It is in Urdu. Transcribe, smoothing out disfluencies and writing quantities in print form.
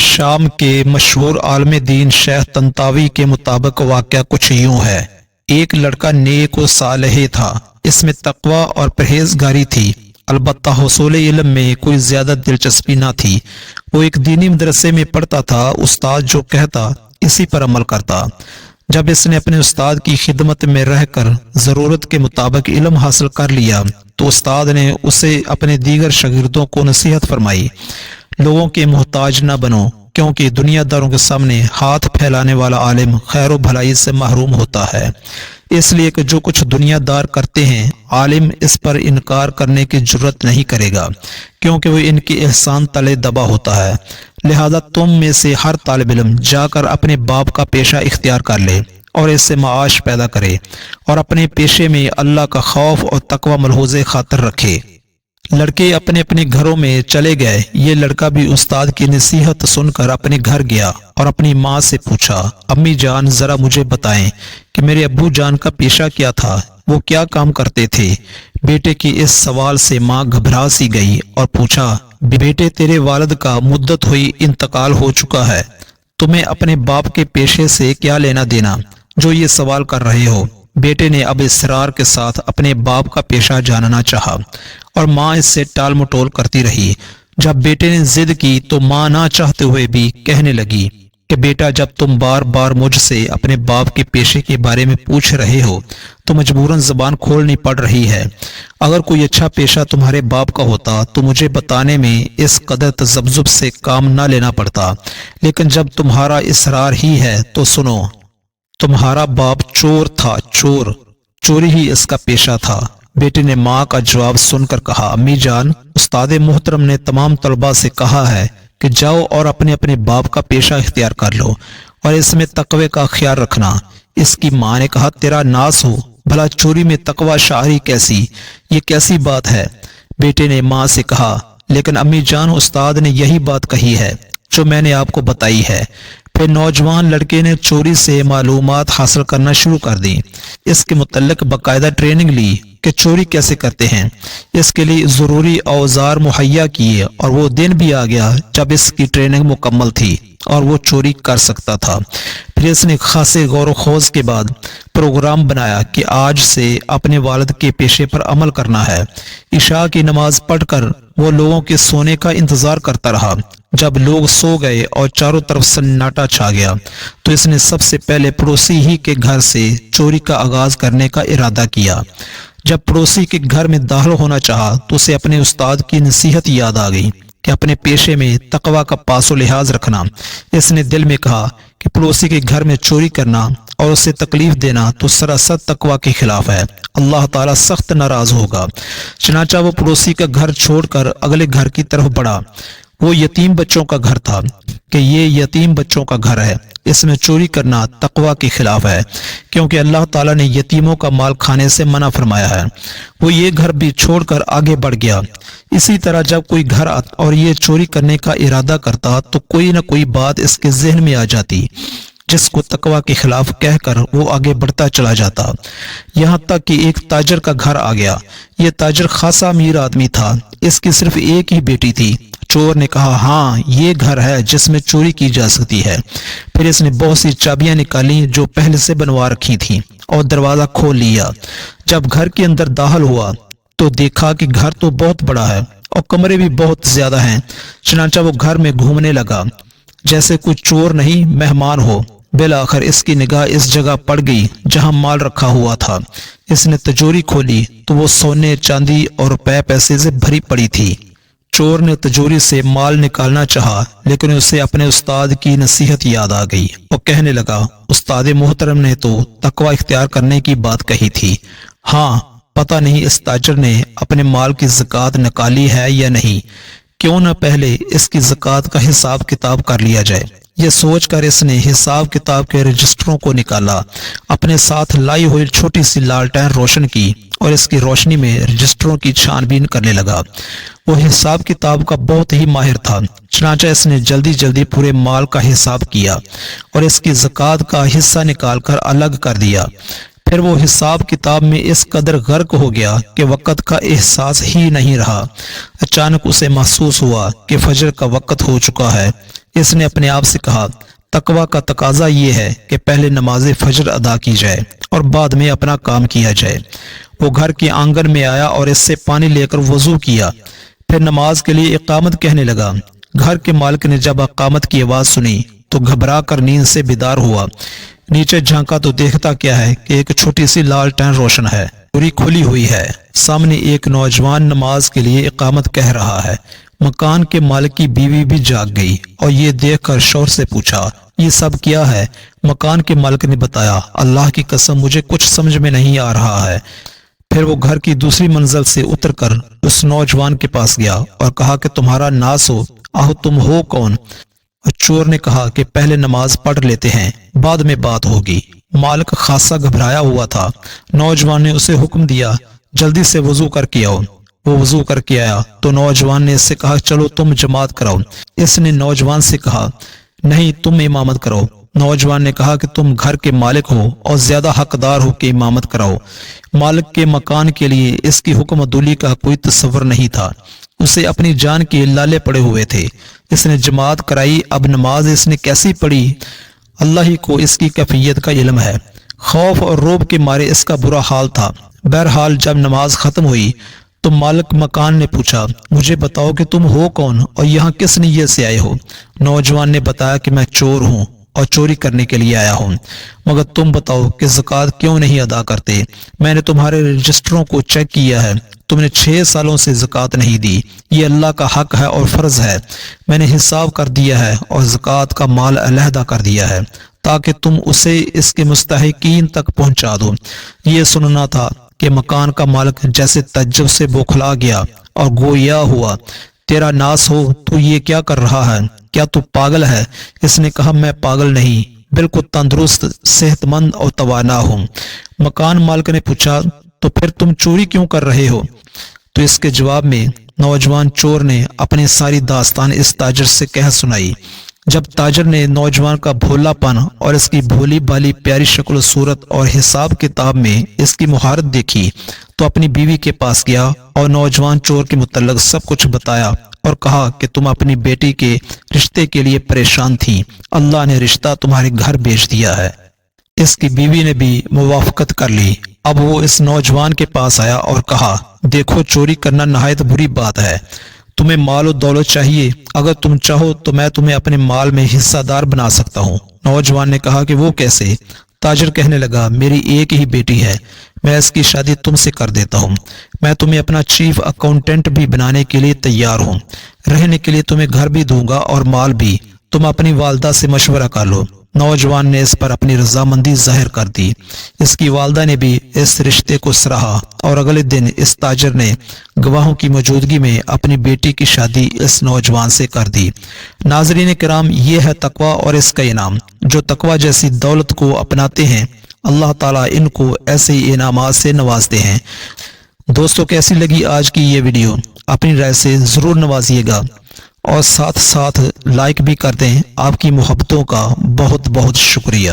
شام کے مشہور عالم دین شیخ طنطاوی کے مطابق واقعہ کچھ یوں ہے۔ ایک لڑکا نیک و صالح تھا، اس میں تقوی اور پرہیزگاری تھی، البتہ حصول علم میں کوئی زیادہ دلچسپی نہ تھی۔ وہ ایک دینی مدرسے میں پڑھتا تھا، استاد جو کہتا اسی پر عمل کرتا۔ جب اس نے اپنے استاد کی خدمت میں رہ کر ضرورت کے مطابق علم حاصل کر لیا تو استاد نے اسے اپنے دیگر شاگردوں کو نصیحت فرمائی، لوگوں کے محتاج نہ بنو، کیونکہ دنیا داروں کے سامنے ہاتھ پھیلانے والا عالم خیر و بھلائی سے محروم ہوتا ہے، اس لیے کہ جو کچھ دنیا دار کرتے ہیں عالم اس پر انکار کرنے کی جرت نہیں کرے گا، کیونکہ وہ ان کے احسان تلے دبا ہوتا ہے۔ لہذا تم میں سے ہر طالب علم جا کر اپنے باپ کا پیشہ اختیار کر لے اور اس سے معاش پیدا کرے، اور اپنے پیشے میں اللہ کا خوف اور تقوی ملحوظ خاطر رکھے۔ لڑکے اپنے اپنے گھروں میں چلے گئے۔ یہ لڑکا بھی استاد کی نصیحت سن کر اپنے گھر گیا اور اپنی ماں سے پوچھا، امی جان ذرا مجھے بتائیں کہ میرے ابو جان کا پیشہ کیا تھا، وہ کیا کام کرتے تھے؟ بیٹے کی اس سوال سے ماں گھبرا سی گئی اور پوچھا، بیٹے تیرے والد کا مدت ہوئی انتقال ہو چکا ہے، تمہیں اپنے باپ کے پیشے سے کیا لینا دینا جو یہ سوال کر رہے ہو؟ بیٹے نے اب اصرار کے ساتھ اپنے باپ کا پیشہ جاننا چاہا اور ماں اس سے ٹال مٹول کرتی رہی۔ جب بیٹے نے ضد کی تو ماں نہ چاہتے ہوئے بھی کہنے لگی کہ بیٹا جب تم بار بار مجھ سے اپنے باپ کے پیشے کے بارے میں پوچھ رہے ہو تو مجبوراً زبان کھولنی پڑ رہی ہے۔ اگر کوئی اچھا پیشہ تمہارے باپ کا ہوتا تو مجھے بتانے میں اس قدر تذبذب سے کام نہ لینا پڑتا، لیکن جب تمہارا اصرار ہی ہے تو سنو، تمہارا باپ چور تھا، چوری ہی اس کا پیشہ تھا۔ بیٹے نے ماں کا جواب سن کر کہا، امی جان استاد محترم نے تمام طلباء سے کہا ہے کہ جاؤ اور اپنے اپنے باپ کا پیشہ اختیار کر لو اور اس میں تقوی کا خیال رکھنا۔ اس کی ماں نے کہا، تیرا ناس ہو، بھلا چوری میں تقوی شاعری کیسی؟ یہ کیسی بات ہے؟ بیٹے نے ماں سے کہا، لیکن امی جان استاد نے یہی بات کہی ہے جو میں نے آپ کو بتائی ہے۔ پھر نوجوان لڑکے نے چوری سے معلومات حاصل کرنا شروع کر دی، اس کے متعلق باقاعدہ ٹریننگ لی کہ چوری کیسے کرتے ہیں، اس کے لیے ضروری اوزار مہیا کیے، اور وہ دن بھی آ گیا جب اس کی ٹریننگ مکمل تھی اور وہ چوری کر سکتا تھا۔ پھر اس نے خاصے غور و خوض کے بعد پروگرام بنایا کہ آج سے اپنے والد کے پیشے پر عمل کرنا ہے۔ عشاء کی نماز پڑھ کر وہ لوگوں کے سونے کا انتظار کرتا رہا۔ جب لوگ سو گئے اور چاروں طرف سناٹا چھا گیا تو اس نے سب سے پہلے پڑوسی ہی کے گھر سے چوری کا آغاز کرنے کا ارادہ کیا۔ جب پڑوسی کے گھر میں داخل ہونا چاہا تو اسے اپنے استاد کی نصیحت یاد آ گئی کہ اپنے پیشے میں تقوی کا پاس و لحاظ رکھنا۔ اس نے دل میں کہا کہ پڑوسی کے گھر میں چوری کرنا اور اسے تکلیف دینا تو سراسر تقوی کے خلاف ہے، اللہ تعالیٰ سخت ناراض ہوگا۔ چنانچہ وہ پڑوسی کا گھر چھوڑ کر اگلے گھر کی طرف بڑھا۔ وہ یتیم بچوں کا گھر تھا کہ یہ یتیم بچوں کا گھر ہے، اس میں چوری کرنا تقوی کے خلاف ہے، کیونکہ اللہ تعالیٰ نے یتیموں کا مال کھانے سے منع فرمایا ہے۔ وہ یہ گھر بھی چھوڑ کر آگے بڑھ گیا۔ اسی طرح جب کوئی گھر آتا اور یہ چوری کرنے کا ارادہ کرتا تو کوئی نہ کوئی بات اس کے ذہن میں آ جاتی جس کو تقوی کے خلاف کہہ کر وہ آگے بڑھتا چلا جاتا، یہاں تک کہ ایک تاجر کا گھر آ گیا۔ یہ تاجر خاصا امیر آدمی تھا، اس کی صرف ایک ہی بیٹی تھی۔ چور نے کہا، ہاں یہ گھر ہے جس میں چوری کی جا سکتی ہے۔ پھر اس نے بہت سی چابیاں نکالی جو پہلے سے بنوا رکھی تھیں اور دروازہ کھول لیا۔ جب گھر کے اندر داخل ہوا تو دیکھا کہ گھر تو بہت بڑا ہے اور کمرے بھی بہت زیادہ ہیں۔ چنانچہ وہ گھر میں گھومنے لگا جیسے کوئی چور نہیں مہمان ہو۔ بالآخر اس کی نگاہ اس جگہ پڑ گئی جہاں مال رکھا ہوا تھا۔ اس نے تجوری کھولی تو وہ سونے چاندی اور روپے پیسے سے بھری پڑی تھی۔ چور نے تجوری سے مال نکالنا چاہا لیکن اسے اپنے استاد کی نصیحت یاد آ گئی اور کہنے لگا، استاد محترم نے تو تقوی اختیار کرنے کی بات کہی تھی۔ ہاں، پتہ نہیں اس تاجر نے اپنے مال کی زکوٰۃ نکالی ہے یا نہیں، کیوں نہ پہلے اس کی زکوٰۃ کا حساب کتاب کر لیا جائے۔ یہ سوچ کر اس نے حساب کتاب کے رجسٹروں کو نکالا، اپنے ساتھ لائی ہوئی چھوٹی سی لالٹین روشن کی اور اس کی روشنی میں رجسٹروں کی چھان بین کرنے لگا۔ وہ حساب کتاب کا بہت ہی ماہر تھا، چنانچہ اس نے جلدی جلدی پورے مال کا حساب کیا اور اس کی زکوٰۃ کا حصہ نکال کر الگ کر دیا۔ پھر وہ حساب کتاب میں اس قدر غرق ہو گیا کہ وقت کا احساس ہی نہیں رہا۔ اچانک اسے محسوس ہوا کہ فجر کا وقت ہو چکا ہے۔ اس نے اپنے آپ سے کہا تقوی کا تقاضا یہ ہے کہ پہلے نماز فجر ادا کی جائے اور بعد میں اپنا کام کیا جائے۔ وہ گھر کے آنگن میں آیا اور اس سے پانی لے کر وضو کیا، پھر نماز کے لیے اقامت کہنے لگا۔ گھر کے مالک نے جب اقامت کی آواز سنی تو گھبرا کر نیند سے بیدار ہوا۔ نیچے جھانکا تو دیکھتا کیا ہے کہ ایک چھوٹی سی لالٹین روشن ہے، پوری کھلی ہوئی ہے۔ سامنے ایک نوجوان نماز کے لیے اقامت کہہ رہا ہے۔ مکان کے مالک کی بیوی بھی جاگ گئی اور یہ دیکھ کر شوہر سے پوچھا یہ سب کیا ہے؟ مکان کے مالک نے بتایا اللہ کی قسم مجھے کچھ سمجھ میں نہیں آ رہا ہے۔ پھر وہ گھر کی دوسری منزل سے اتر کر اس نوجوان کے پاس گیا اور کہا کہ تمہارا ناس ہو، آہو تم ہو کون؟ چور نے کہا کہ پہلے نماز پڑھ لیتے ہیں، بعد میں بات ہوگی۔ مالک خاصا گھبرایا ہوا تھا۔ نوجوان نے اسے حکم دیا جلدی سے وضو کر کے آؤ۔ وہ وضو کر کے آیا تو نوجوان نے اس سے کہا چلو تم جماعت کراؤ۔ اس نے نوجوان سے کہا نہیں تم امامت کرو۔ نوجوان نے کہا کہ تم گھر کے مالک ہو اور زیادہ حقدار ہو کہ امامت کراؤ۔ مالک کے مکان کے لیے اس کی حکم عدولی کا کوئی تصور نہیں تھا، اسے اپنی جان کے لالے پڑے ہوئے تھے۔ اس نے جماعت کرائی، اب نماز اس نے کیسی پڑھی اللہ ہی کو اس کی کیفیت کا علم ہے۔ خوف اور رعب کے مارے اس کا برا حال تھا۔ بہرحال جب نماز ختم ہوئی تو مالک مکان نے پوچھا مجھے بتاؤ کہ تم ہو کون اور یہاں کس نیت سے آئے ہو؟ نوجوان نے بتایا کہ میں چور ہوں اور چوری کرنے کے لیے آیا ہوں، مگر تم بتاؤ کہ زکوٰۃ کیوں نہیں ادا کرتے؟ میں نے تمہارے رجسٹروں کو چیک کیا ہے، تم نے 6 سالوں سے زکوٰۃ نہیں دی، یہ اللہ کا حق ہے اور فرض ہے۔ میں نے حساب کر دیا ہے اور زکوٰۃ کا مال علیحدہ کر دیا ہے تاکہ تم اسے اس کے مستحقین تک پہنچا دو۔ یہ سننا تھا کہ مکان کا مالک جیسے تعجب سے بوکھلا گیا اور گویا ہوا تیرا ناس ہو تو یہ کیا کر رہا ہے؟ کیا تو پاگل ہے؟ اس نے کہا میں پاگل نہیں، بالکل تندرست، صحت مند اور توانا ہوں۔ مکان مالک نے پوچھا تو پھر تم چوری کیوں کر رہے ہو؟ تو اس کے جواب میں نوجوان چور نے اپنی ساری داستان اس تاجر سے کہہ سنائی۔ جب تاجر نے نوجوان کا بھولا پن اور اس کی بھولی بالی پیاری شکل و صورت اور حساب کتاب میں اس کی مہارت دیکھی تو اپنی بیوی کے پاس گیا اور نوجوان چور کے متعلق سب کچھ بتایا اور کہا کہ تم اپنی بیٹی کے رشتے کے لیے پریشان تھی، اللہ نے رشتہ تمہارے گھر بھیج دیا ہے۔ اس کی بیوی نے بھی موافقت کر لی۔ اب وہ اس نوجوان کے پاس آیا اور کہا دیکھو چوری کرنا نہایت بری بات ہے، تمہیں مال و دولت چاہیے، اگر تم چاہو تو میں تمہیں اپنے مال میں حصہ دار بنا سکتا ہوں۔ نوجوان نے کہا کہ وہ کیسے؟ تاجر کہنے لگا میری ایک ہی بیٹی ہے، میں اس کی شادی تم سے کر دیتا ہوں، میں تمہیں اپنا چیف اکاؤنٹنٹ بھی بنانے کے لیے تیار ہوں، رہنے کے لیے تمہیں گھر بھی دوں گا اور مال بھی، تم اپنی والدہ سے مشورہ کر لو۔ نوجوان نے اس پر اپنی رضامندی ظاہر کر دی۔ اس کی والدہ نے بھی اس رشتے کو سراہا اور اگلے دن اس تاجر نے گواہوں کی موجودگی میں اپنی بیٹی کی شادی اس نوجوان سے کر دی۔ ناظرین کرام، یہ ہے تقوی اور اس کا انعام۔ جو تقوی جیسی دولت کو اپناتے ہیں اللہ تعالیٰ ان کو ایسے ہی انعامات سے نوازتے ہیں۔ دوستو کیسی لگی آج کی یہ ویڈیو؟ اپنی رائے سے ضرور نوازیے گا اور ساتھ ساتھ لائک بھی کر دیں۔ آپ کی محبتوں کا بہت بہت شکریہ۔